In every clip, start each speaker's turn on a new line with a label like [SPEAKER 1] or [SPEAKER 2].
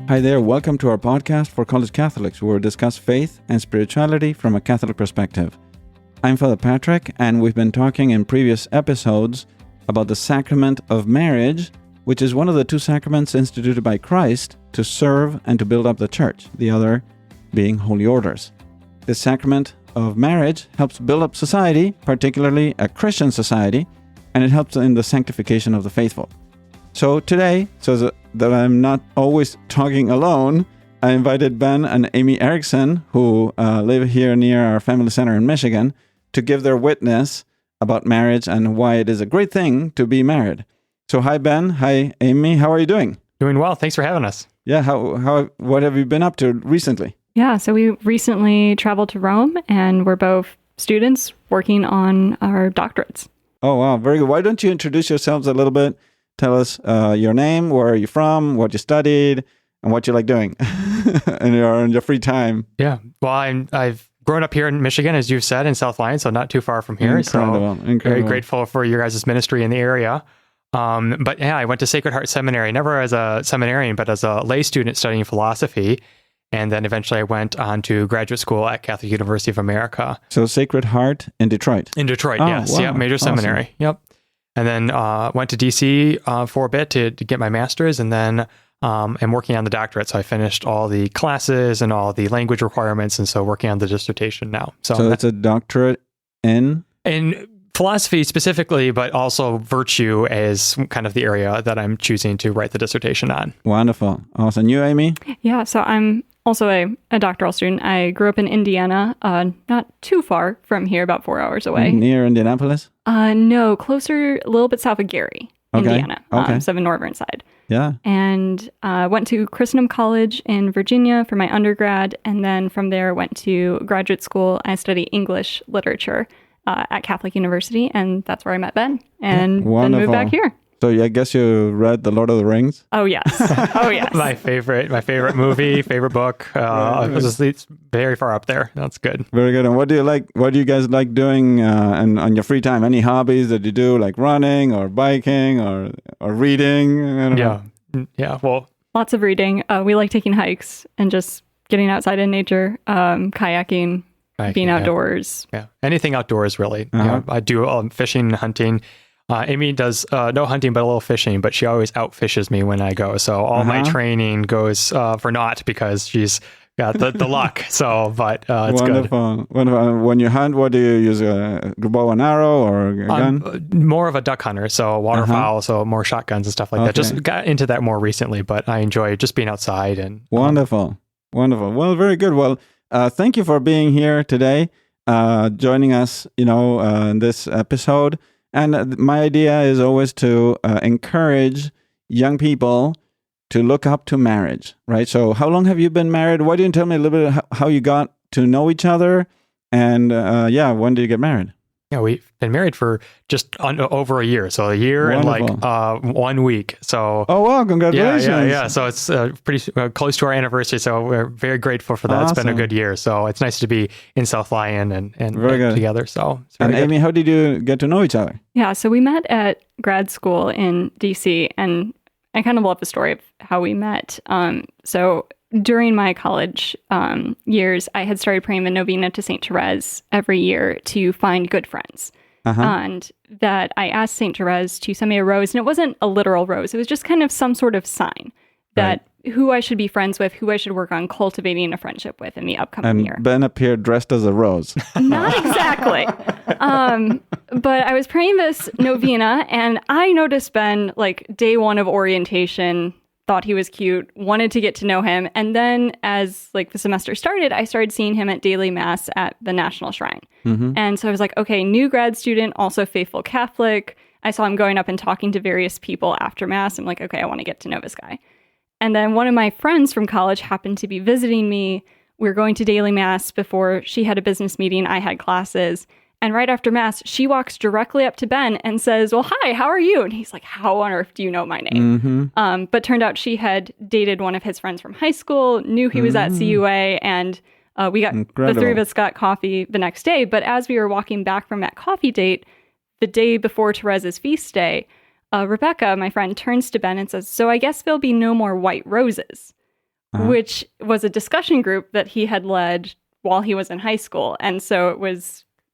[SPEAKER 1] Hi there, welcome to our podcast for college Catholics, where we discuss faith and spirituality from a Catholic perspective. I'm Father Patrick, and we've been talking in previous episodes about the sacrament of marriage, which is one of the two sacraments instituted by Christ to serve and to build up the church, the other being holy orders. This sacrament of marriage helps build up society, particularly a Christian society, and it helps in the sanctification of the faithful. So today, so that I'm not always talking alone, I invited Ben and Amy Eriksen, who live here near our family center in Michigan, to give their witness about marriage and why it is a great thing to be married. So hi, Ben. Hi, Amy. How are you doing?
[SPEAKER 2] Doing well. Thanks for having us.
[SPEAKER 1] Yeah. What have you been up to recently?
[SPEAKER 3] Yeah. So we recently traveled to Rome, and we're both students working on our doctorates.
[SPEAKER 1] Oh, wow. Very good. Why don't you introduce yourselves a little bit? Tell us your name, where are you from, what you studied, and what you like doing in your free time.
[SPEAKER 2] Yeah. Well, I've grown up here in Michigan, as you've said, in South Lyon, so not too far from here.
[SPEAKER 1] Incredible.
[SPEAKER 2] Very grateful for your guys' ministry in the area. But yeah, I went to Sacred Heart Seminary, never as a seminarian, but as a lay student studying philosophy. And then eventually I went on to graduate school at Catholic University of America.
[SPEAKER 1] So Sacred Heart in Detroit?
[SPEAKER 2] In Detroit,
[SPEAKER 1] oh,
[SPEAKER 2] yes.
[SPEAKER 1] Wow.
[SPEAKER 2] Yeah, major seminary.
[SPEAKER 1] Awesome.
[SPEAKER 2] Yep. And then went to DC for a bit to get my master's, and then am working on the doctorate. So I finished all the classes and all the language requirements, and so working on the dissertation now.
[SPEAKER 1] So it's a doctorate in
[SPEAKER 2] philosophy specifically, but also virtue is kind of the area that I'm choosing to write the dissertation on.
[SPEAKER 1] Wonderful. Awesome. You, Amy?
[SPEAKER 3] Yeah, so I'm also a doctoral student. I grew up in Indiana, not too far from here, about 4 hours away.
[SPEAKER 1] Near Indianapolis?
[SPEAKER 3] No, closer, a little bit south of Gary, Indiana.
[SPEAKER 1] Okay.
[SPEAKER 3] So the northern side.
[SPEAKER 1] Yeah.
[SPEAKER 3] And went to Christendom College in Virginia for my undergrad, and then from there went to graduate school. I studied English literature at Catholic University, and that's where I met Ben, and then moved back here.
[SPEAKER 1] So I guess you read The Lord of the Rings?
[SPEAKER 3] Oh, yes. Oh, yes.
[SPEAKER 2] my favorite movie, favorite book. It's very far up there. That's good.
[SPEAKER 1] Very good. And what do you like? What do you guys like doing and on your free time? Any hobbies that you do, like running or biking or reading? I don't know.
[SPEAKER 2] Yeah. Well,
[SPEAKER 3] lots of reading. We like taking hikes and just getting outside in nature, kayaking, being outdoors.
[SPEAKER 2] Yeah. Anything outdoors, really.
[SPEAKER 1] Uh-huh.
[SPEAKER 2] Yeah, I do fishing, hunting. Amy does no hunting, but a little fishing, but she always outfishes me when I go. So all my training goes for naught because she's got the luck. So, but it's
[SPEAKER 1] Wonderful.
[SPEAKER 2] good.
[SPEAKER 1] Wonderful. When you hunt, what do you use? A bow and arrow or a gun?
[SPEAKER 2] More of a duck hunter, so waterfowl, so more shotguns and stuff like that. Just got into that more recently, but I enjoy just being outside. And
[SPEAKER 1] Wonderful. Well, very good. Well, thank you for being here today, joining us, in this episode. And my idea is always to encourage young people to look up to marriage, right? So how long have you been married? Why don't you tell me a little bit how you got to know each other? And when did you get married?
[SPEAKER 2] Yeah, we've been married for just over a year. So a year
[SPEAKER 1] Wonderful.
[SPEAKER 2] and like 1 week. So
[SPEAKER 1] oh, wow, congratulations.
[SPEAKER 2] Yeah. So it's pretty close to our anniversary. So we're very grateful for that.
[SPEAKER 1] Awesome.
[SPEAKER 2] It's been a good year. So it's nice to be in South Lyon and
[SPEAKER 1] very good.
[SPEAKER 2] Together. So it's
[SPEAKER 1] and
[SPEAKER 2] very
[SPEAKER 1] Amy, how did you get to know each other?
[SPEAKER 3] Yeah, so we met at grad school in DC, and I kind of love the story of how we met. So during my college years, I had started praying the novena to St. Therese every year to find good friends. And that I asked St. Therese to send me a rose, and it wasn't a literal rose. It was just kind of some sort of sign that who I should be friends with, who I should work on cultivating a friendship with in the upcoming year.
[SPEAKER 1] Ben appeared dressed as a rose.
[SPEAKER 3] Not exactly. But I was praying this novena, and I noticed Ben, like, day one of orientation, thought he was cute, wanted to get to know him. And then as like the semester started, I started seeing him at daily mass at the National Shrine. And so I was like, okay, new grad student, also faithful Catholic. I saw him going up and talking to various people after mass. I'm like, okay, I want to get to know this guy. And then one of my friends from college happened to be visiting me. We were going to daily mass before she had a business meeting. I had classes. And right after mass, she walks directly up to Ben and says, well, hi, how are you? And he's like, how on earth do you know my name? But turned out she had dated one of his friends from high school, knew he was at CUA, and the three of us got coffee the next day. But as we were walking back from that coffee date, the day before Therese's feast day, Rebecca, my friend, turns to Ben and says, so I guess there'll be no more white roses. which was a discussion group that he had led while he was in high school. And so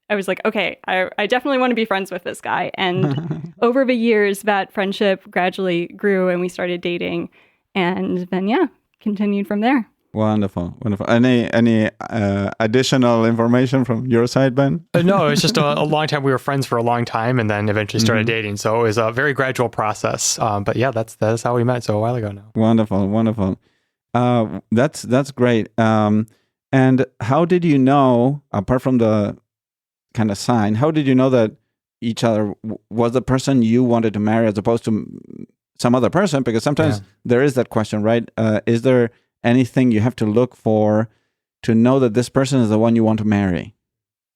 [SPEAKER 3] I was like, okay, I definitely want to be friends with this guy. And over the years, that friendship gradually grew and we started dating. And then, continued from there.
[SPEAKER 1] Wonderful. Any additional information from your side, Ben?
[SPEAKER 2] No, it was just a long time. We were friends for a long time and then eventually started dating. So it was a very gradual process. But yeah, that's how we met. So a while ago now.
[SPEAKER 1] Wonderful. That's great. And how did you know, apart from the kind of sign, how did you know that each other was the person you wanted to marry as opposed to some other person? Because sometimes there is that question, right? Is there anything you have to look for to know that this person is the one you want to marry?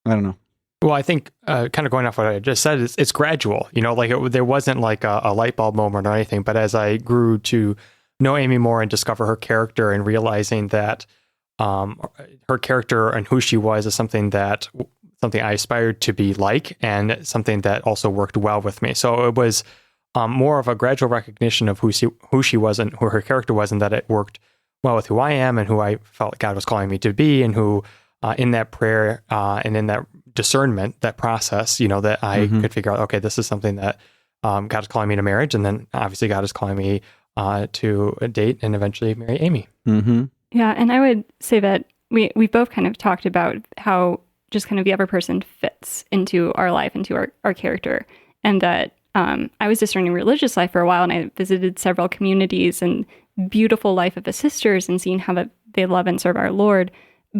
[SPEAKER 1] I don't know.
[SPEAKER 2] Well, I think kind of going off what I just said, it's gradual. There wasn't like a light bulb moment or anything. But as I grew to know Amy more and discover her character and realizing that her character and who she was is something I aspired to be like, and something that also worked well with me. So it was more of a gradual recognition of who she was and who her character was, and that it worked well with who I am and who I felt God was calling me to be, and who in that prayer and in that discernment, that process, that I could figure out, okay, this is something that God is calling me to marriage, and then obviously God is calling me to date and eventually marry Amy.
[SPEAKER 1] Mm-hmm.
[SPEAKER 3] Yeah, and I would say that we both kind of talked about how just kind of the other person fits into our life, into our character, and that I was discerning religious life for a while, and I visited several communities and beautiful life of the sisters and seeing how they love and serve our Lord.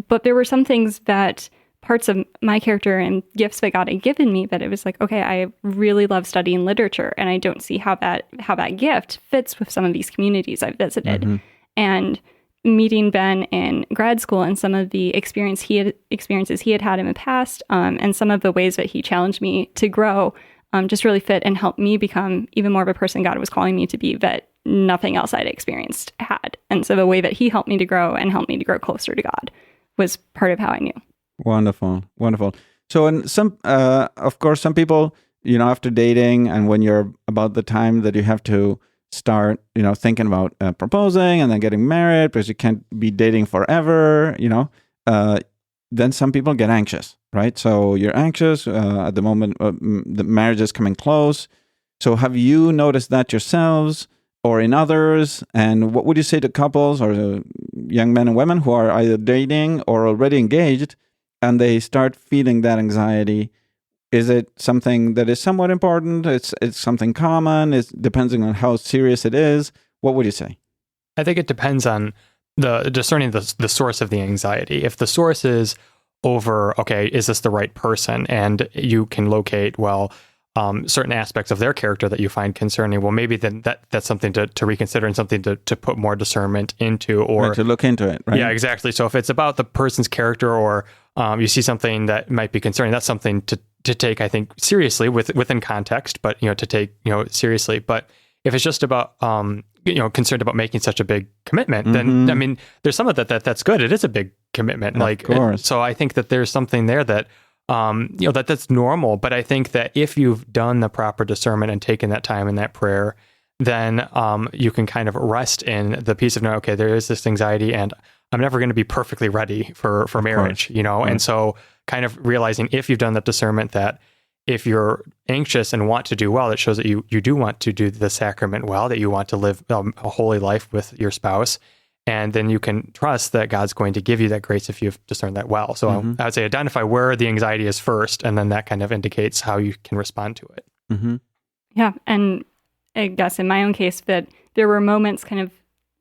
[SPEAKER 3] But there were some things that parts of my character and gifts that God had given me that it was like, okay, I really love studying literature, and I don't see how that gift fits with some of these communities I've visited. And meeting Ben in grad school and some of the experiences he had had in the past, and some of the ways that he challenged me to grow, just really fit and helped me become even more of a person God was calling me to be that nothing else I'd experienced had. And so the way that he helped me to grow and helped me to grow closer to God was part of how I knew.
[SPEAKER 1] Wonderful. So, and of course, some people, after dating and when you're about the time that you have to start, thinking about proposing and then getting married, because you can't be dating forever, then some people get anxious, right? So you're anxious at the moment the marriage is coming close. So have you noticed that yourselves or in others? And what would you say to couples or young men and women who are either dating or already engaged and they start feeling that anxiety? Is it something that is somewhat important? It's something common? It's depending on how serious it is. What would you say?
[SPEAKER 2] I think it depends on discerning the source of the anxiety. If the source is over, okay, is this the right person? And you can locate, certain aspects of their character that you find concerning. Well, maybe then that's something to reconsider and something to put more discernment into, or
[SPEAKER 1] to look into it, right?
[SPEAKER 2] Yeah, exactly. So if it's about the person's character, or you see something that might be concerning, that's something to take, I think, seriously within context, but to take seriously. But if it's just about concerned about making such a big commitment, then I mean, there's some of that's good. It is a big commitment,
[SPEAKER 1] of course.
[SPEAKER 2] So I think that there's something there that that's normal. But I think that if you've done the proper discernment and taken that time in that prayer, then you can kind of rest in the peace of knowing, okay, there is this anxiety, and I'm never going to be perfectly ready for marriage,
[SPEAKER 1] Right.
[SPEAKER 2] And so kind of realizing, if you've done that discernment, that if you're anxious and want to do well, it shows that you do want to do the sacrament well, that you want to live a holy life with your spouse. And then you can trust that God's going to give you that grace if you've discerned that well. So I would say identify where the anxiety is first, and then that kind of indicates how you can respond to it.
[SPEAKER 1] Mm-hmm.
[SPEAKER 3] Yeah. And I guess in my own case, that there were moments kind of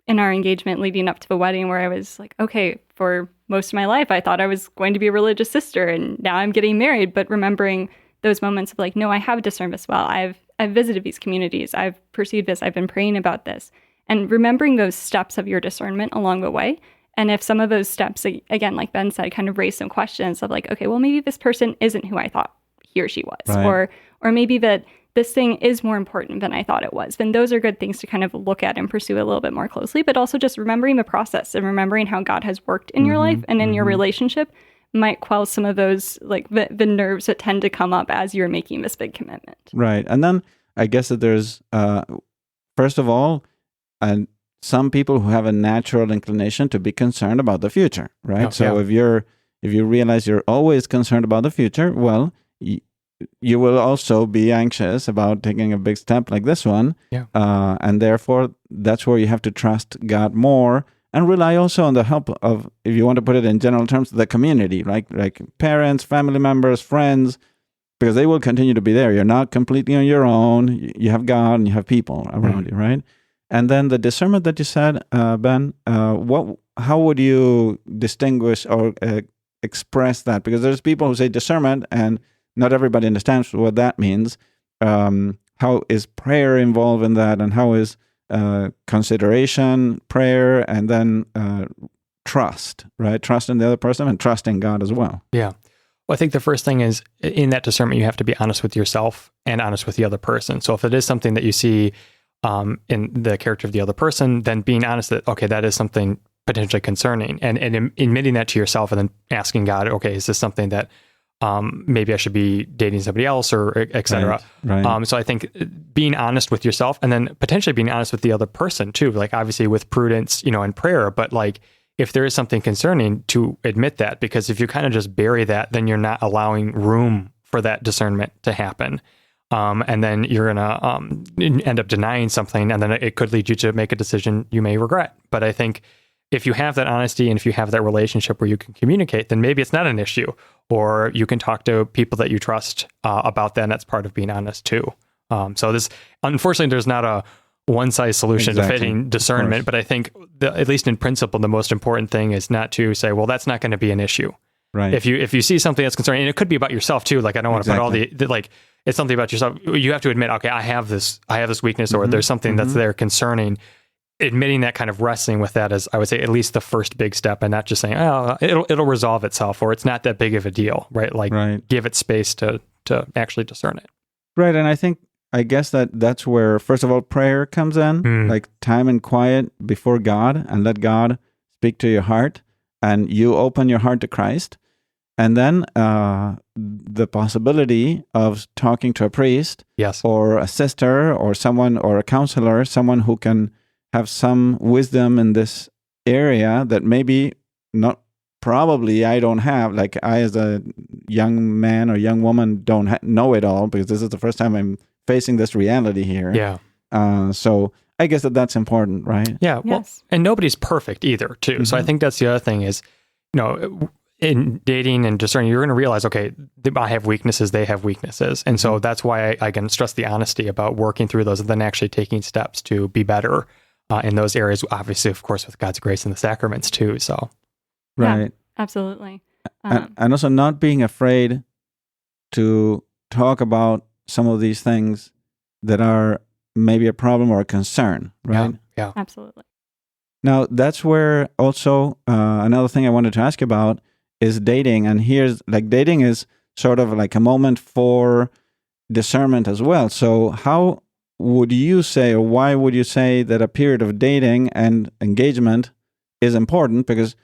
[SPEAKER 3] in our engagement leading up to the wedding where I was like, okay, for most of my life, I thought I was going to be a religious sister, and now I'm getting married. But remembering those moments of like, no, I have discerned this well. I've visited these communities. I've perceived this. I've been praying about this. And remembering those steps of your discernment along the way. And if some of those steps, again, like Ben said, kind of raise some questions of like, okay, well, maybe this person isn't who I thought he or she was,
[SPEAKER 1] right.
[SPEAKER 3] or maybe that this thing is more important than I thought it was, then those are good things to kind of look at and pursue a little bit more closely, but also just remembering the process and remembering how God has worked in your life and in your relationship might quell some of those, like the nerves that tend to come up as you're making this big commitment.
[SPEAKER 1] Right. And then I guess that there's, first of all, and some people who have a natural inclination to be concerned about the future, right?
[SPEAKER 2] Oh,
[SPEAKER 1] so
[SPEAKER 2] yeah.
[SPEAKER 1] if you realize you're always concerned about the future, well, you will also be anxious about taking a big step like this one.
[SPEAKER 2] Yeah.
[SPEAKER 1] And therefore, that's where you have to trust God more and rely also on the help of, if you want to put it in general terms, the community, right? Like parents, family members, friends, because they will continue to be there. You're not completely on your own. You have God and you have people around you, right? And then the discernment that you said, Ben, how would you distinguish or express that? Because there's people who say discernment and not everybody understands what that means. How is prayer involved in that? And how is consideration, prayer, and then trust, right? Trust in the other person and trust in God as well.
[SPEAKER 2] Yeah. Well, I think the first thing is in that discernment, you have to be honest with yourself and honest with the other person. So if it is something that you see in the character of the other person, then being honest that, okay, that is something potentially concerning, and admitting that to yourself, and then asking God, okay, is this something that maybe I should be dating somebody else, or et cetera.
[SPEAKER 1] Right.
[SPEAKER 2] So I think being honest with yourself, and then potentially being honest with the other person too, like obviously with prudence, and prayer, but like if there is something concerning, to admit that, because if you kind of just bury that, then you're not allowing room for that discernment to happen. And then you're going to end up denying something, and then it could lead you to make a decision you may regret. But I think if you have that honesty and if you have that relationship where you can communicate, then maybe it's not an issue, or you can talk to people that you trust about that, and that's part of being honest too. So unfortunately, there's not a one-size solution to fitting discernment, but I think at least in principle, the most important thing is not to say, well, that's not going to be an issue.
[SPEAKER 1] Right.
[SPEAKER 2] If you see something that's concerning, and it could be about yourself too, like I don't want to put all the like, it's something about yourself. You have to admit, okay, I have this weakness, or there's something that's there concerning. Admitting that, kind of wrestling with that is, I would say, at least the first big step, and not just saying, oh, it'll resolve itself, or it's not that big of a deal, right? Like give it space to actually discern it.
[SPEAKER 1] Right. And I guess that's where, first of all, prayer comes in, like time and quiet before God, and let God speak to your heart, and you open your heart to Christ. And then the possibility of talking to a priest,
[SPEAKER 2] yes,
[SPEAKER 1] or a sister, or someone, or a counselor, someone who can have some wisdom in this area that maybe probably I don't have. Like I, as a young man or young woman, don't know it all, because this is the first time I'm facing this reality here.
[SPEAKER 2] Yeah.
[SPEAKER 1] So I guess that's important, right?
[SPEAKER 2] Yeah. Well,
[SPEAKER 3] Yes.
[SPEAKER 2] and nobody's perfect either, too. So I think that's the other thing is, in dating and discerning, you're going to realize, okay, I have weaknesses, they have weaknesses. And so that's why I can stress the honesty about working through those, and then actually taking steps to be better in those areas, obviously, of course, with God's grace and the sacraments too. So,
[SPEAKER 1] right.
[SPEAKER 3] Yeah, absolutely.
[SPEAKER 1] And also not being afraid to talk about some of these things that are maybe a problem or a concern, right?
[SPEAKER 2] Yeah.
[SPEAKER 3] Absolutely.
[SPEAKER 1] Now, that's where also another thing I wanted to ask about is dating. And dating is sort of like a moment for discernment as well. So how would you say, or why would you say that a period of dating and engagement is important? Because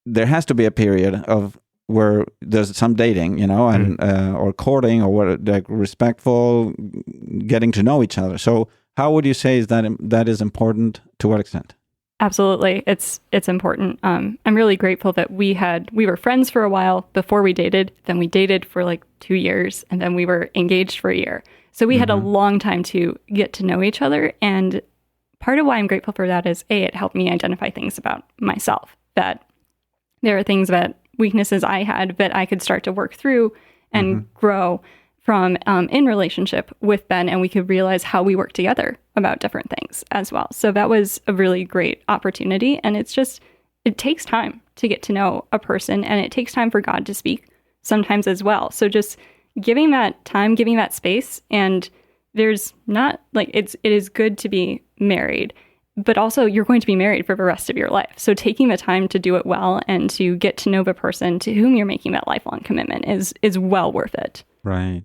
[SPEAKER 1] there has to be a period of where there's some dating, and or courting, or what, like respectful, getting to know each other. So how would you say that is important? To what extent?
[SPEAKER 3] Absolutely. It's important. I'm really grateful that we were friends for a while before we dated. Then we dated for like 2 years, and then we were engaged for a year. So we had a long time to get to know each other. And part of why I'm grateful for that is, it helped me identify things about myself, that there are things weaknesses I had that I could start to work through and grow from in relationship with Ben, and we could realize how we work together about different things as well. So that was a really great opportunity. And it takes time to get to know a person, and it takes time for God to speak sometimes as well. So just giving that time, giving that space, and there's not like, it is good to be married, but also you're going to be married for the rest of your life. So taking the time to do it well and to get to know the person to whom you're making that lifelong commitment is well worth it.
[SPEAKER 1] Right.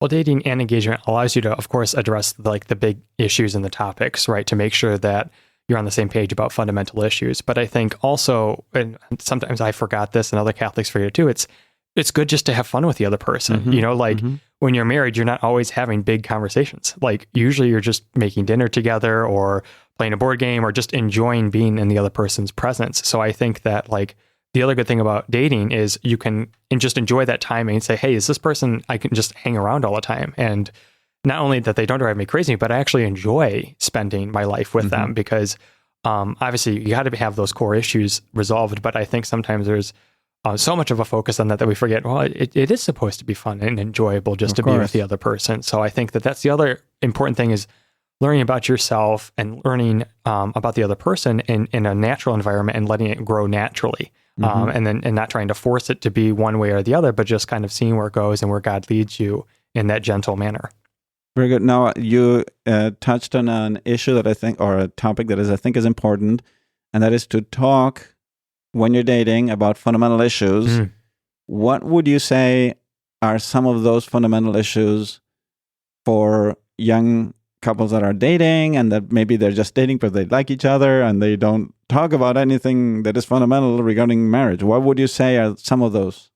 [SPEAKER 2] Well, dating and engagement allows you to, of course, address like the big issues and the topics, right? To make sure that you're on the same page about fundamental issues. But I think also, and sometimes I forgot this, and other Catholics forget it too, it's it's good just to have fun with the other person. When you're married, you're not always having big conversations. Like usually you're just making dinner together or playing a board game or just enjoying being in the other person's presence. So I think that like the other good thing about dating is you can just enjoy that time and say, hey, is this person I can just hang around all the time? And not only that they don't drive me crazy, but I actually enjoy spending my life with them because obviously you got to have those core issues resolved. But I think sometimes there's so much of a focus on that we forget, well, it is supposed to be fun and enjoyable just to be with the other person. So I think that that's the other important thing is learning about yourself and learning about the other person in a natural environment and letting it grow naturally. And not trying to force it to be one way or the other, but just kind of seeing where it goes and where God leads you in that gentle manner.
[SPEAKER 1] Very good. Now, you touched on an issue that I think, or a topic that I think is important, and that is to talk when you're dating about fundamental issues. What would you say are some of those fundamental issues for young couples that are dating and that maybe they're just dating because they like each other and they don't talk about anything that is fundamental regarding marriage? What would you say are some of those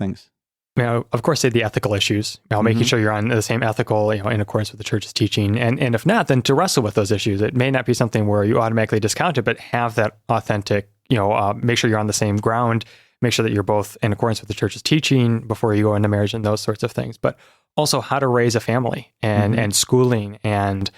[SPEAKER 1] things?
[SPEAKER 2] Of course, say the ethical issues, making sure you're on the same ethical, in accordance with the church's teaching. And if not, then to wrestle with those issues. It may not be something where you automatically discount it, but have that authentic, make sure you're on the same ground, make sure that you're both in accordance with the church's teaching before you go into marriage and those sorts of things. But also how to raise a family and schooling and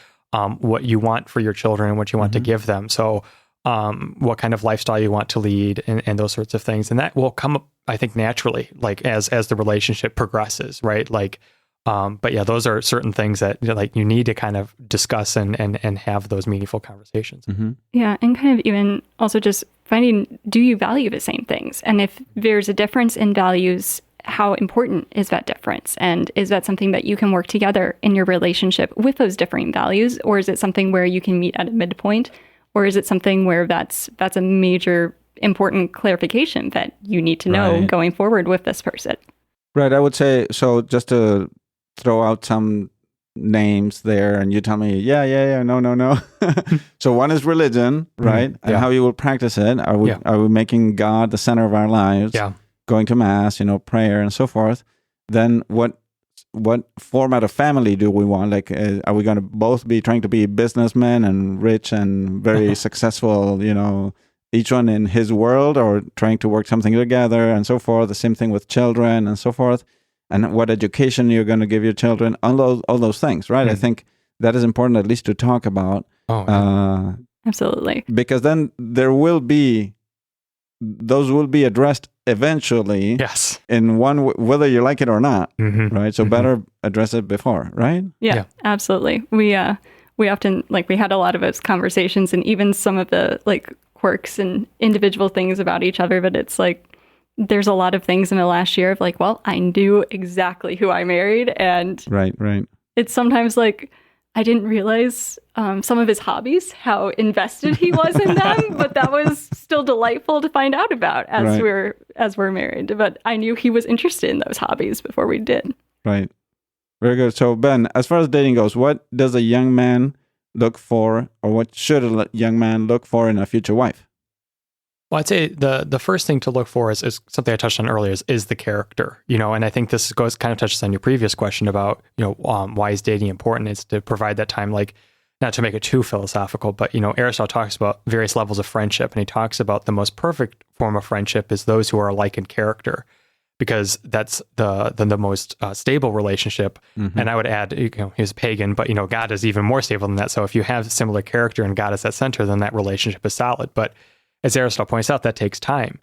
[SPEAKER 2] what you want for your children and what you want to give them. So what kind of lifestyle you want to lead and those sorts of things. And that will come up, I think, naturally, like as the relationship progresses, right? Like, but yeah, those are certain things that like you need to kind of discuss and have those meaningful conversations.
[SPEAKER 3] Yeah. And kind of even also just finding, do you value the same things? And if there's a difference in values, how important is that difference? And is that something that you can work together in your relationship with those differing values? Or is it something where you can meet at a midpoint? Or is it something where that's a major important clarification that you need to know going forward with this person?
[SPEAKER 1] Right. I would say, so just to throw out some names there and you tell me, yeah, no. So one is religion, right? And how you will practice it. Are we making God the center of our lives?
[SPEAKER 2] Yeah.
[SPEAKER 1] Going to mass, prayer and so forth. Then what format of family do we want? Like, are we going to both be trying to be businessmen and rich and very successful, each one in his world, or trying to work something together and so forth? The same thing with children and so forth. And what education you're going to give your children, all those things, right? I think that is important at least to talk about.
[SPEAKER 3] Absolutely.
[SPEAKER 1] Because then those will be addressed eventually.
[SPEAKER 2] Yes.
[SPEAKER 1] In one, whether you like it or not, right? So better address it before, right?
[SPEAKER 3] Yeah, absolutely. We often, we had a lot of those conversations and even some of the quirks and individual things about each other, but it's there's a lot of things in the last year of I knew exactly who I married, and
[SPEAKER 1] right.
[SPEAKER 3] It's sometimes I didn't realize some of his hobbies, how invested he was in them, but that was still delightful to find out about as we're married. But I knew he was interested in those hobbies before we did. Right.
[SPEAKER 1] Very good. So Ben, as far as dating goes, what does a young man look for, or what should a young man look for in a future wife?
[SPEAKER 2] Well, I'd say the first thing to look for is something I touched on earlier is the character, and I think this kind of touches on your previous question about, why is dating important? It's to provide that time, not to make it too philosophical, but, Aristotle talks about various levels of friendship, and he talks about the most perfect form of friendship is those who are alike in character, because that's the most stable relationship. And I would add, he's a pagan, but, God is even more stable than that. So if you have similar character and God is at center, then that relationship is solid. But as Aristotle points out, that takes time.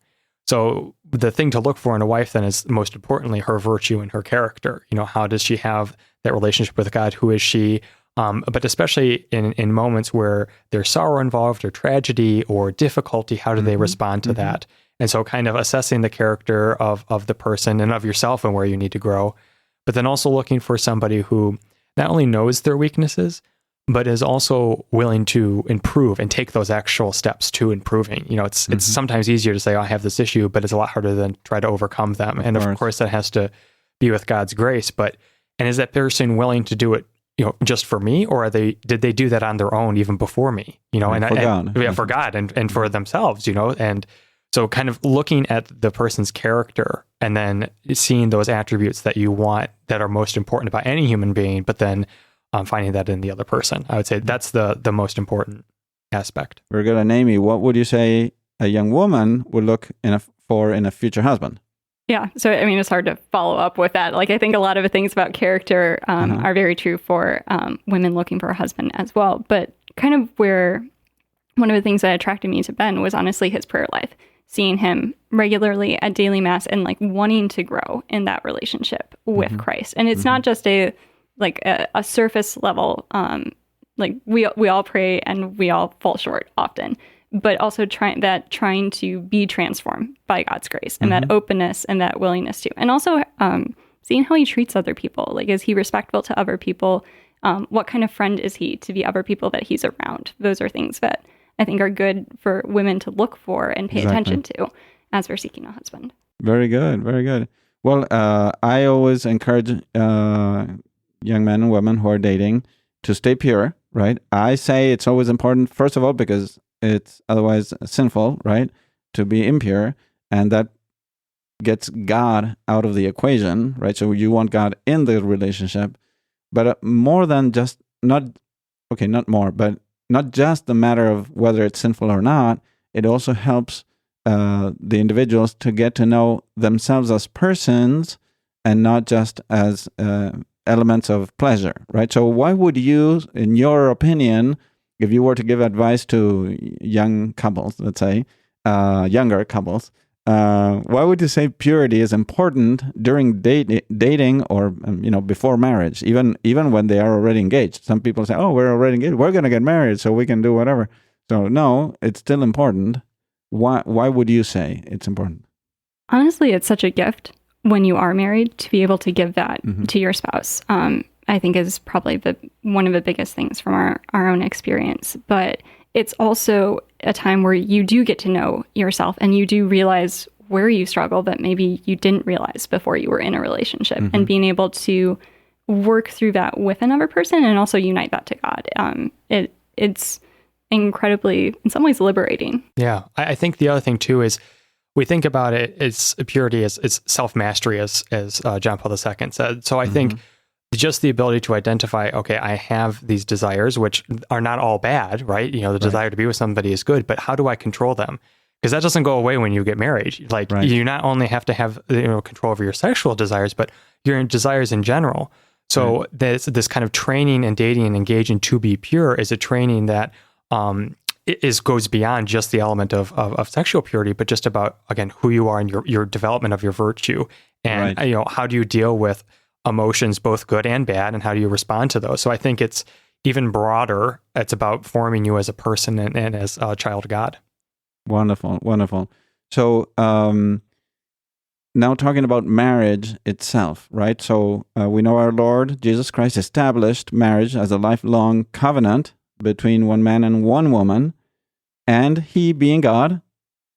[SPEAKER 2] So the thing to look for in a wife then is most importantly her virtue and her character. How does she have that relationship with God? Who is she? But especially in moments where there's sorrow involved or tragedy or difficulty, how do they respond to that? And so kind of assessing the character of the person and of yourself and where you need to grow, but then also looking for somebody who not only knows their weaknesses, but is also willing to improve and take those actual steps to improving. It's sometimes easier to say, I have this issue, but it's a lot harder than try to overcome them. And of course that has to be with God's grace. And is that person willing to do it, just for me, or did they do that on their own even before me? For God and for themselves, and So kind of looking at the person's character and then seeing those attributes that you want that are most important about any human being, but then finding that in the other person. I would say that's the most important aspect.
[SPEAKER 1] Very good. And Amy, what would you say a young woman would look for in a future husband?
[SPEAKER 3] Yeah. So, I mean, it's hard to follow up with that. Like, I think a lot of the things about character are very true for women looking for a husband as well. But kind of where one of the things that attracted me to Ben was honestly his prayer life, seeing him regularly at daily mass and like wanting to grow in that relationship with Christ. And it's not just a surface level, like we all pray and we all fall short often, but also trying to be transformed by God's grace and that openness and that willingness to, and also seeing how he treats other people. Like, is he respectful to other people? What kind of friend is he to the other people that he's around? Those are things that I think are good for women to look for and pay attention to as we're seeking a husband.
[SPEAKER 1] Very good. Very good. Well, I always encourage young men and women who are dating to stay pure, right? I say it's always important, first of all, because it's otherwise sinful, right? To be impure, and that gets God out of the equation, right? So you want God in the relationship, but more than just not just the matter of whether it's sinful or not. It also helps the individuals to get to know themselves as persons and not just as elements of pleasure, right? So why would you, in your opinion, if you were to give advice to young couples, let's say, younger couples, why would you say purity is important during dating or before marriage, even when they are already engaged? Some people say, "Oh, we're already engaged. We're going to get married, so we can do whatever." So no, it's still important. Why would you say it's important?
[SPEAKER 3] Honestly, it's such a gift when you are married to be able to give that to your spouse. I think is probably one of the biggest things from our own experience. But it's also a time where you do get to know yourself and you do realize where you struggle that maybe you didn't realize before you were in a relationship, and being able to work through that with another person and also unite that to God. It's incredibly, in some ways, liberating.
[SPEAKER 2] Yeah. I think the other thing too is we think about it as purity as self-mastery, as John Paul II said. So I think just the ability to identify, okay, I have these desires, which are not all bad, right? The desire to be with somebody is good, but how do I control them? Because that doesn't go away when you get married. Like you not only have to have control over your sexual desires, but your desires in general. So this kind of training and dating and engaging to be pure is a training that goes beyond just the element of sexual purity, but just about, again, who you are and your development of your virtue. And how do you deal with emotions, both good and bad, and how do you respond to those? So I think it's even broader. It's about forming you as a person and as a child of God.
[SPEAKER 1] Wonderful, wonderful. So now talking about marriage itself, right? So we know our Lord Jesus Christ established marriage as a lifelong covenant between one man and one woman, and he, being God,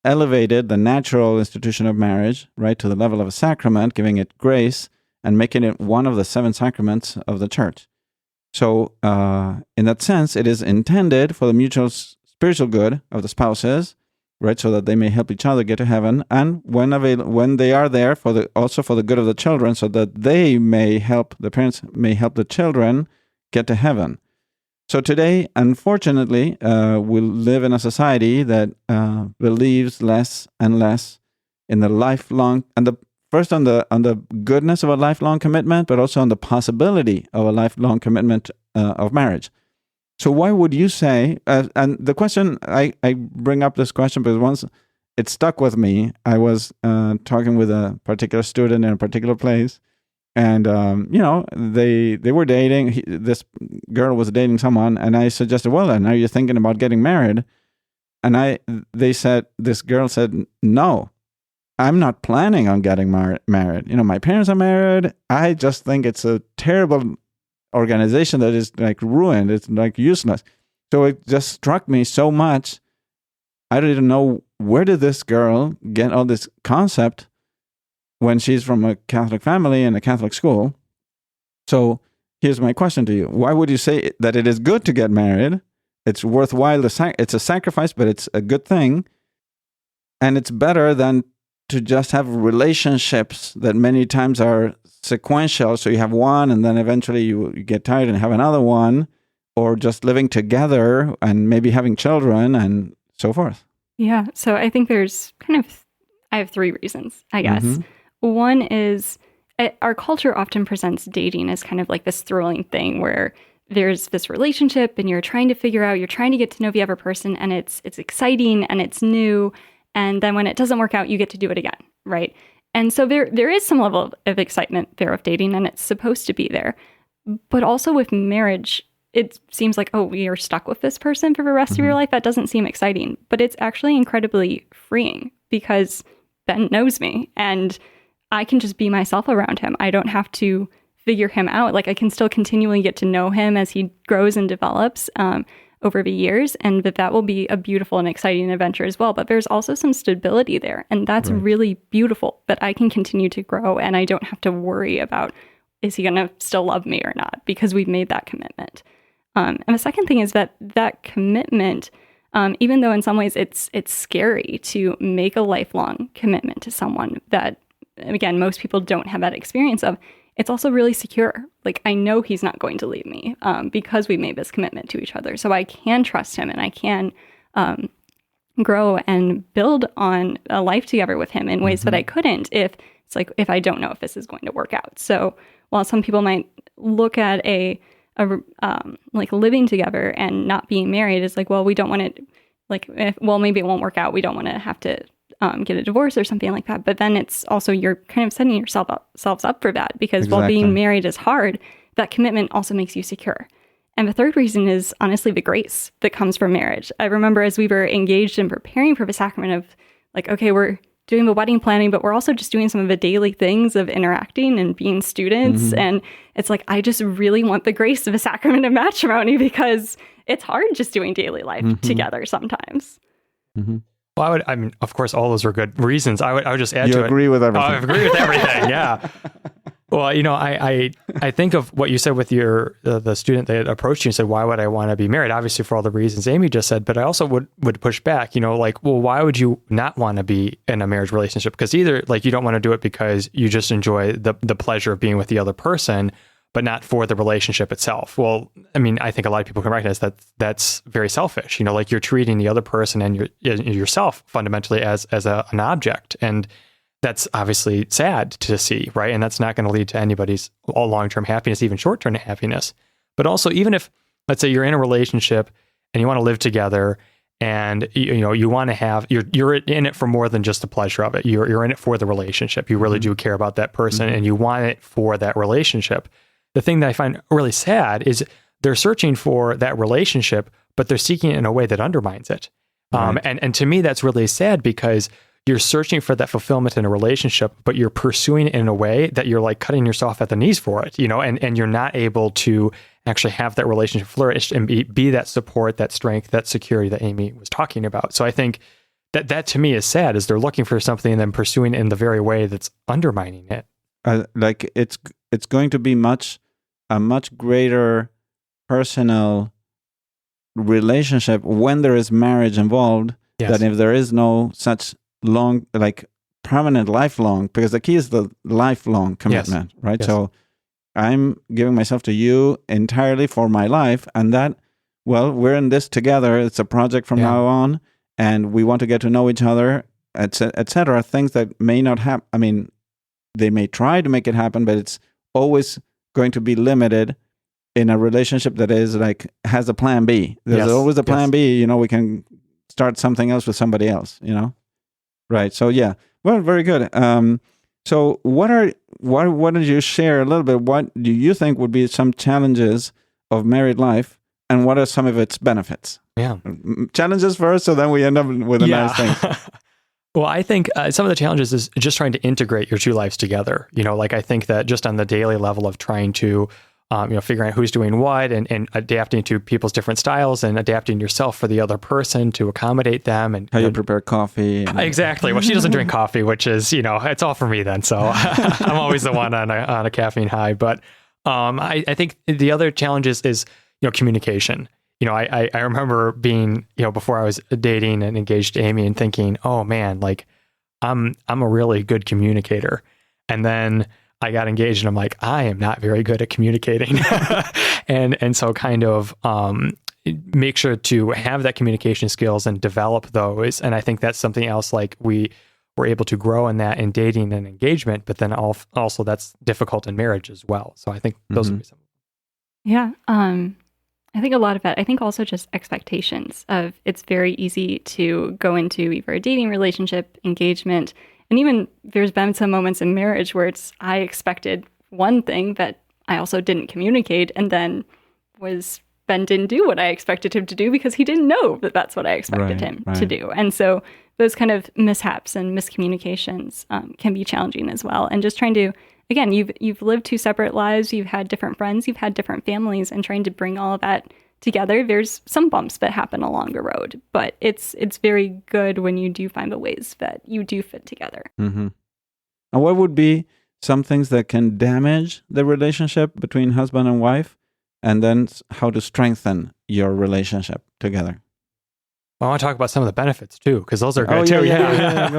[SPEAKER 1] elevated the natural institution of marriage, right, to the level of a sacrament, giving it grace and making it one of the 7 sacraments of the church. So in that sense, it is intended for the mutual spiritual good of the spouses, right, so that they may help each other get to heaven, and when they are there, also for the good of the children, so that the parents may help the children get to heaven. So today, unfortunately, we live in a society that believes less and less in the lifelong, and first on the goodness of a lifelong commitment, but also on the possibility of a lifelong commitment of marriage. So why would you say, and the question, I bring up this question because once it stuck with me, I was talking with a particular student in a particular place, and they were dating. This girl was dating someone, and I suggested, well, then, are you thinking about getting married? And this girl said, no, I'm not planning on getting married. My parents are married. I just think it's a terrible organization that is like ruined. It's like useless. So it just struck me so much. I didn't know, where did this girl get all this concept when she's from a Catholic family and a Catholic school? So here's my question to you. Why would you say that it is good to get married? It's worthwhile. It's a sacrifice, but it's a good thing. And it's better than to just have relationships that many times are sequential. So you have one and then eventually you get tired and have another one, or just living together and maybe having children and so forth.
[SPEAKER 3] Yeah. So I think there's I have three reasons, I guess. One is our culture often presents dating as kind of like this thrilling thing where there's this relationship and you're trying to get to know the other person, and it's exciting and it's new. And then when it doesn't work out, you get to do it again, right? And so there is some level of excitement there of dating, and it's supposed to be there. But also with marriage, it seems like, oh, we are stuck with this person for the rest of your life. That doesn't seem exciting. But it's actually incredibly freeing because Ben knows me and I can just be myself around him. I don't have to figure him out. Like, I can still continually get to know him as he grows and develops over the years, and that will be a beautiful and exciting adventure as well. But there's also some stability there, and that's really beautiful, that I can continue to grow and I don't have to worry about, is he going to still love me or not, because we've made that commitment. And the second thing is that commitment, even though in some ways it's scary to make a lifelong commitment to someone that, again, most people don't have that experience of, it's also really secure. Like, I know he's not going to leave me because we made this commitment to each other. So I can trust him and I can grow and build on a life together with him in ways that I couldn't if I don't know if this is going to work out. So while some people might look at like living together and not being married is like, well, we don't want it, like, maybe it won't work out. We don't want to have to get a divorce or something like that. But then it's also, you're kind of setting yourselves up for that, because while being married is hard, that commitment also makes you secure. And the third reason is honestly the grace that comes from marriage. I remember as we were engaged in preparing for the sacrament of like, okay, we're doing the wedding planning, but we're also just doing some of the daily things of interacting and being students. And it's like, I just really want the grace of a sacrament of matrimony, because it's hard just doing daily life together sometimes.
[SPEAKER 2] Well, I mean, of course, all those are good reasons. I would just add to it.
[SPEAKER 1] You agree with everything.
[SPEAKER 2] I agree with everything. Yeah. Well, you know, I think of what you said with the student that approached you and said, why would I want to be married? Obviously, for all the reasons Amy just said, but I also would push back, you know, like, well, why would you not want to be in a marriage relationship? Because either like you don't want to do it because you just enjoy the pleasure of being with the other person, but not for the relationship itself. Well, I mean, I think a lot of people can recognize that that's very selfish. You know, like you're treating the other person and yourself fundamentally as an object. And that's obviously sad to see, right? And that's not going to lead to anybody's long-term happiness, even short-term happiness. But also, even if, let's say you're in a relationship and you want to live together and you want to have, you're in it for more than just the pleasure of it. You're in it for the relationship. You really do care about that person and you want it for that relationship. The thing that I find really sad is they're searching for that relationship, but they're seeking it in a way that undermines it. Right. And to me, that's really sad, because you're searching for that fulfillment in a relationship, but you're pursuing it in a way that you're like cutting yourself at the knees for it, and you're not able to actually have that relationship flourish and be that support, that strength, that security that Amy was talking about. So I think that to me is sad, is they're looking for something and then pursuing it in the very way that's undermining it.
[SPEAKER 1] Like it's going to be a much greater personal relationship when there is marriage involved than if there is no such long, like permanent, lifelong, because the key is the lifelong commitment, right? Yes. So I'm giving myself to you entirely for my life, and that, well, we're in this together. It's a project from now on, and we want to get to know each other, etc. Things that may not happen. I mean, they may try to make it happen, but it's always going to be limited in a relationship that is like, has a plan B. There's always a plan B, we can start something else with somebody else, Right. So yeah. Well, very good. So why don't you share a little bit? What do you think would be some challenges of married life, and what are some of its benefits? Yeah. Challenges first, so then we end up with a nice thing.
[SPEAKER 2] Well, I think some of the challenges is just trying to integrate your two lives together. Like I think that just on the daily level of trying to, figuring out who's doing what and adapting to people's different styles and adapting yourself for the other person to accommodate them. And
[SPEAKER 1] how you prepare coffee.
[SPEAKER 2] Exactly. Well, she doesn't drink coffee, which is, it's all for me then. So I'm always the one on a caffeine high. But I think the other challenge is communication. I remember being, before I was dating and engaged to Amy and thinking, oh man, like I'm a really good communicator. And then I got engaged and I'm like, I am not very good at communicating. and so kind of make sure to have that communication skills and develop those. And I think that's something else, like we were able to grow in that in dating and engagement, but then also that's difficult in marriage as well. So I think those would be some.
[SPEAKER 3] Yeah. I think a lot of that, I think also just expectations of, it's very easy to go into either a dating relationship, engagement, and even there's been some moments in marriage where I expected one thing that I also didn't communicate, and then Ben didn't do what I expected him to do because he didn't know that that's what I expected him to do. And so those kind of mishaps and miscommunications can be challenging as well. And just trying to, again, you've lived two separate lives, you've had different friends, you've had different families, and trying to bring all of that together. There's some bumps that happen along the road, but it's very good when you do find the ways that you do fit together.
[SPEAKER 1] And what would be some things that can damage the relationship between husband and wife, and then how to strengthen your relationship together?
[SPEAKER 2] Well, I want to talk about some of the benefits too, because those are good too.
[SPEAKER 1] Yeah.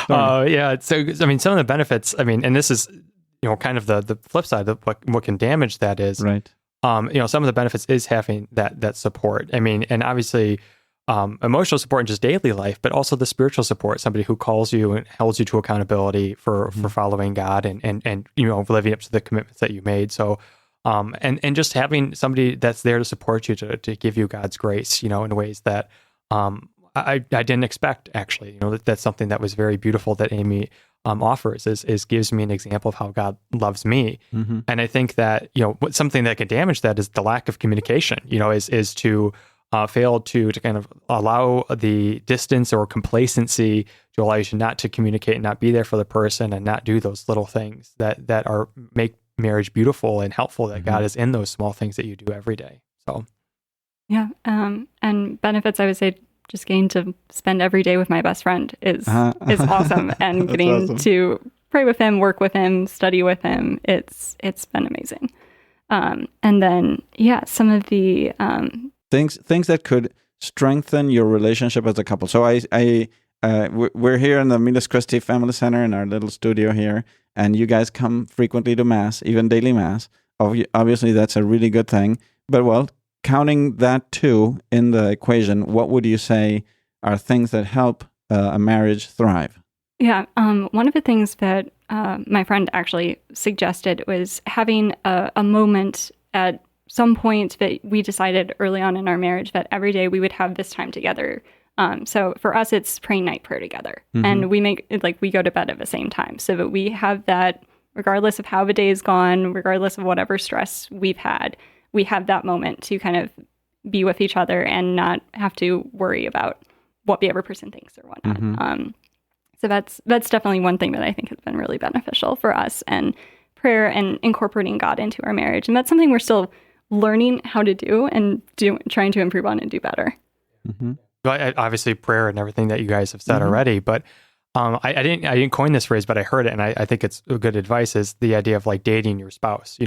[SPEAKER 1] Go ahead.
[SPEAKER 2] So, I mean, some of the benefits, and this is, kind of the flip side of what can damage that is,
[SPEAKER 1] right.
[SPEAKER 2] Some of the benefits is having that support. I mean, and obviously, emotional support in just daily life, but also the spiritual support, somebody who calls you and holds you to accountability for following God and living up to the commitments that you made. So, and just having somebody that's there to support you, to give you God's grace, in ways that I didn't expect, actually. That's something that was very beautiful that Amy offers, is gives me an example of how God loves me. And I think that, something that can damage that is the lack of communication, is to fail to kind of allow the distance or complacency to allow you not to communicate and not be there for the person and not do those little things that make marriage beautiful and helpful, that God is in those small things that you do every day. So. Yeah.
[SPEAKER 3] And benefits, I would say, just getting to spend every day with my best friend is awesome. And getting to pray with him, work with him, study with him. It's been amazing. And then, some of the
[SPEAKER 1] things that could strengthen your relationship as a couple. So we're here in the Miles Christi Family Center in our little studio here, and you guys come frequently to Mass, even daily Mass. Obviously, that's a really good thing. But counting that too in the equation, what would you say are things that help a marriage thrive?
[SPEAKER 3] Yeah, one of the things that my friend actually suggested was having a moment at some point that we decided early on in our marriage that every day we would have this time together. So for us, it's praying night prayer together. And we make it we go to bed at the same time so that we have that, regardless of how the day is gone, regardless of whatever stress we've had, we have that moment to kind of be with each other and not have to worry about what the other person thinks or whatnot. So that's definitely one thing that I think has been really beneficial for us, and prayer and incorporating God into our marriage. And that's something we're still learning how to do and trying to improve on and do better.
[SPEAKER 2] Obviously, prayer and everything that you guys have said already, but I didn't coin this phrase, but I heard it, and I think it's good advice, is the idea of dating your spouse,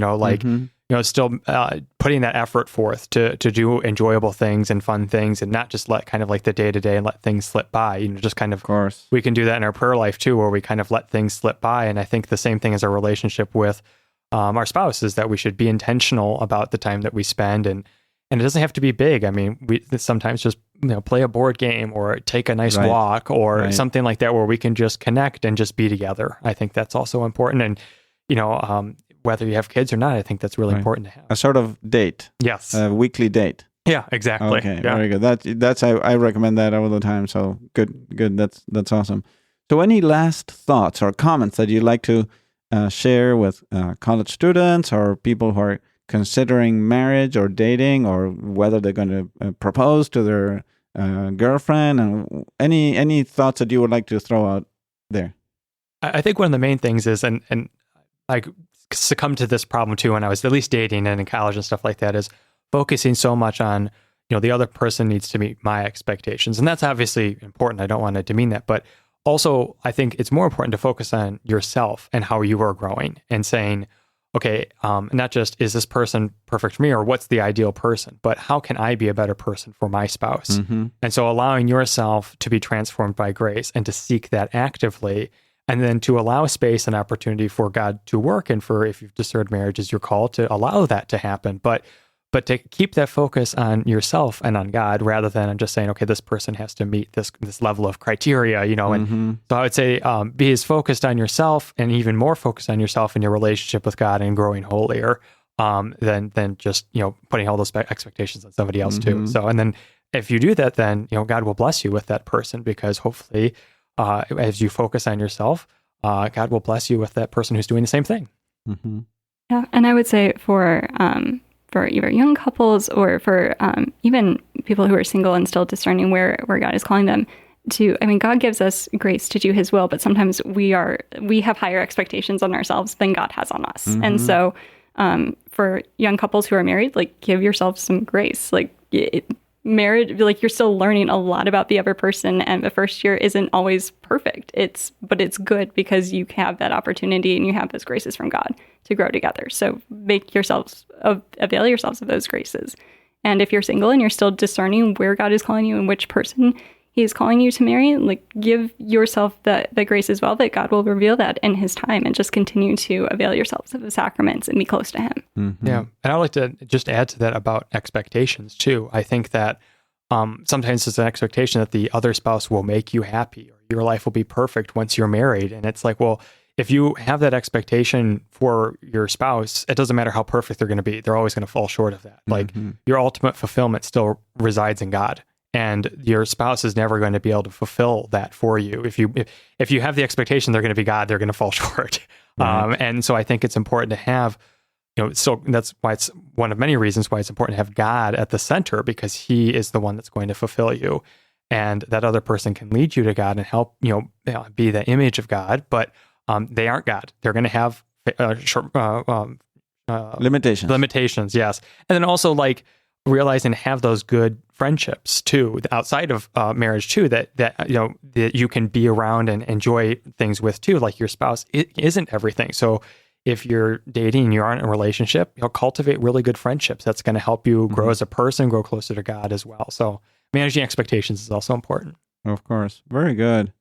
[SPEAKER 2] still putting that effort forth to do enjoyable things and fun things, and not just let kind of the day to day and let things slip by, just kind of course. We can do that in our prayer life too, where we kind of let things slip by. And I think the same thing as our relationship with our spouse is that we should be intentional about the time that we spend, and it doesn't have to be big. I mean, we sometimes just play a board game or take a nice walk or something like that, where we can just connect and just be together. I think that's also important. And whether you have kids or not, I think that's really important to have
[SPEAKER 1] a sort of date.
[SPEAKER 2] Yes,
[SPEAKER 1] a weekly date.
[SPEAKER 2] Yeah, exactly.
[SPEAKER 1] Okay, very good. That's I recommend that all the time. So good. That's awesome. So, any last thoughts or comments that you'd like to share with college students or people who are considering marriage or dating, or whether they're going to propose to their girlfriend, and any thoughts that you would like to throw out there?
[SPEAKER 2] I think one of the main things is, and I succumbed to this problem too when I was at least dating and in college and stuff like that, is focusing so much on, the other person needs to meet my expectations. And that's obviously important. I don't want to demean that, but also I think it's more important to focus on yourself and how you are growing, and saying, okay, not just is this person perfect for me or what's the ideal person, but how can I be a better person for my spouse? And so allowing yourself to be transformed by grace and to seek that actively, and then to allow space and opportunity for God to work, and for, if you've discerned marriage as your call, to allow that to happen. But to keep that focus on yourself and on God, rather than on just saying, okay, this person has to meet this level of criteria, And so I would say be as focused on yourself, and even more focused on yourself in your relationship with God and growing holier, than just putting all those expectations on somebody else too. So, and then if you do that, then God will bless you with that person, because hopefully, as you focus on yourself, God will bless you with that person who's doing the same thing.
[SPEAKER 3] Yeah, and I would say for either young couples or for even people who are single and still discerning where God is calling them to, God gives us grace to do his will, but sometimes we have higher expectations on ourselves than God has on us. And so for young couples who are married, give yourself some grace. Marriage, you're still learning a lot about the other person, and the first year isn't always perfect. But it's good because you have that opportunity and you have those graces from God to grow together. So avail yourselves of those graces. And if you're single and you're still discerning where God is calling you and which person he is calling you to marry, give yourself the grace as well, that God will reveal that in his time, and just continue to avail yourselves of the sacraments and be close to him.
[SPEAKER 2] Yeah. And I'd like to just add to that about expectations too. I think that sometimes there's an expectation that the other spouse will make you happy, or your life will be perfect once you're married. And it's well, if you have that expectation for your spouse, it doesn't matter how perfect they're going to be. They're always going to fall short of that. Your ultimate fulfillment still resides in God. And your spouse is never going to be able to fulfill that for you. If you have the expectation they're going to be God, they're going to fall short. Right. And so I think it's important to have, so that's why it's one of many reasons why it's important to have God at the center, because he is the one that's going to fulfill you. And that other person can lead you to God and help, be the image of God, but they aren't God. They're going to have limitations, yes. And then also realize and have those good friendships too, outside of marriage too, that you can be around and enjoy things with too. Your spouse, it isn't everything. So if you're dating and you aren't in a relationship, cultivate really good friendships. That's going to help you grow as a person, grow closer to God as well. So managing expectations is also important.
[SPEAKER 1] Of course. Very good.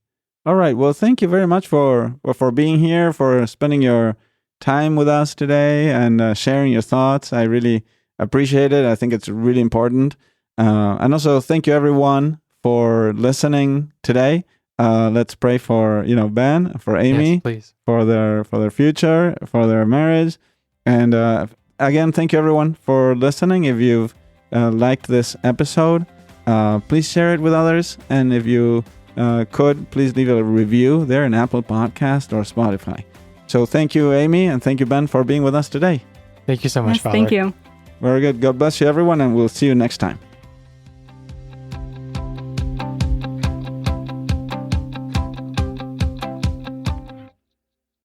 [SPEAKER 1] All right. Well, thank you very much for being here, for spending your time with us today, and sharing your thoughts. I really appreciate it. I think it's really important. And also thank you everyone for listening today. Let's pray for, Ben, for Amy,
[SPEAKER 2] yes, please,
[SPEAKER 1] for their future, for their marriage. And again, thank you everyone for listening. If you've liked this episode, please share it with others. And if you could, please leave a review there in Apple Podcast or Spotify. So thank you, Amy, and thank you, Ben, for being with us today.
[SPEAKER 2] Thank you so much, Father.
[SPEAKER 3] Thank you.
[SPEAKER 1] Very good. God bless you, everyone, and we'll see you next time.